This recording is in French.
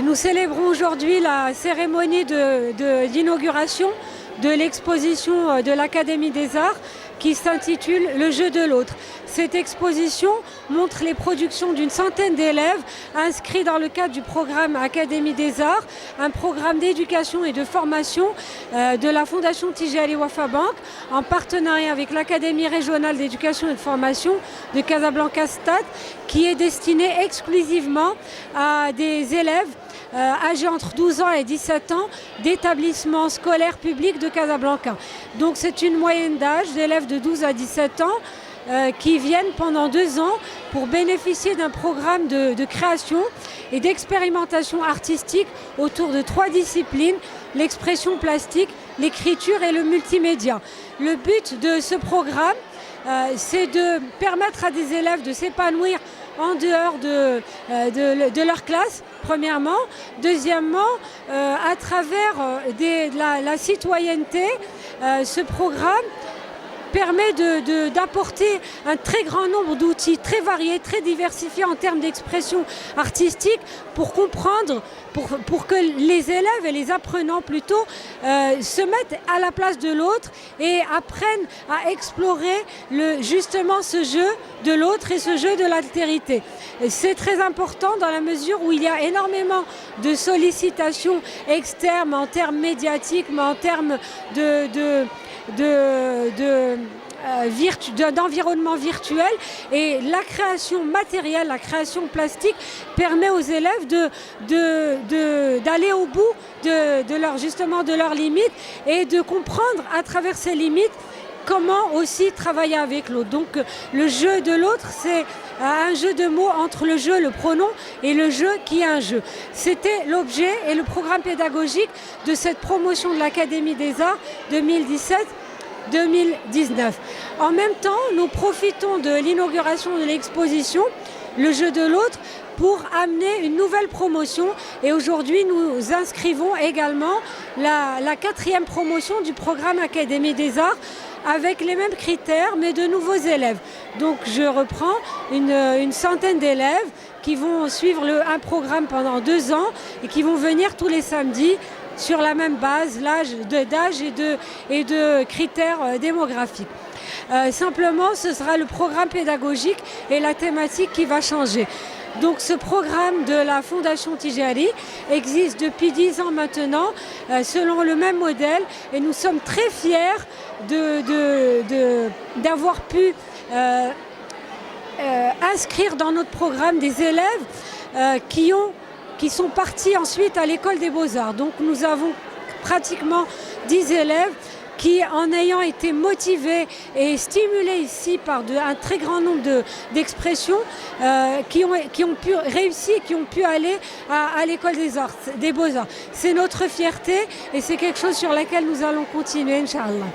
Nous célébrons aujourd'hui la cérémonie d'inauguration de l'exposition de l'Académie des Arts qui s'intitule « Le jeu de l'autre ». Cette exposition montre les productions d'une centaine d'élèves inscrits dans le cadre du programme Académie des Arts, un programme d'éducation et de formation de la Fondation Tijari Wafa Bank en partenariat avec l'Académie régionale d'éducation et de formation de Casablanca Stade, qui est destiné exclusivement à des élèves âgés entre 12 ans et 17 ans d'établissements scolaires publics de Casablanca. Donc c'est une moyenne d'âge d'élèves de 12 à 17 ans qui viennent pendant 2 ans pour bénéficier d'un programme de création et d'expérimentation artistique autour de 3 disciplines, l'expression plastique, l'écriture et le multimédia. Le but de ce programme, c'est de permettre à des élèves de s'épanouir en dehors de leur classe, premièrement. Deuxièmement, à travers la citoyenneté, ce programme permet d'apporter un très grand nombre d'outils très variés, très diversifiés en termes d'expression artistique pour comprendre, pour que les élèves et les apprenants plutôt se mettent à la place de l'autre et apprennent à explorer justement ce jeu de l'autre et ce jeu de l'altérité. C'est très important dans la mesure où il y a énormément de sollicitations externes en termes médiatiques, mais en termes d'environnement virtuel, et la création matérielle, la création plastique permet aux élèves d'aller au bout de leurs limites et de comprendre à travers ces limites comment aussi travailler avec l'autre. Donc le jeu de l'autre, c'est un jeu de mots entre le jeu, le pronom, et le jeu qui est un jeu. C'était l'objet et le programme pédagogique de cette promotion de l'Académie des Arts 2017-2019. En même temps, nous profitons de l'inauguration de l'exposition Le jeu de l'autre pour amener une nouvelle promotion, et aujourd'hui nous inscrivons également la 4e promotion du programme Académie des Arts avec les mêmes critères mais de nouveaux élèves. Donc je reprends une centaine d'élèves qui vont suivre un programme pendant 2 ans et qui vont venir tous les samedis sur la même base d'âge et de critères démographiques. Simplement, ce sera le programme pédagogique et la thématique qui va changer. Donc ce programme de la Fondation Tijari existe depuis 10 ans maintenant, selon le même modèle, et nous sommes très fiers d'avoir pu inscrire dans notre programme des élèves qui sont partis ensuite à l'école des Beaux-Arts. Donc nous avons pratiquement 10 élèves qui, en ayant été motivés et stimulés ici par un très grand nombre d'expressions, qui ont pu réussir, qui ont pu aller à l'école des Beaux-Arts. C'est notre fierté et c'est quelque chose sur laquelle nous allons continuer, Inch'Allah.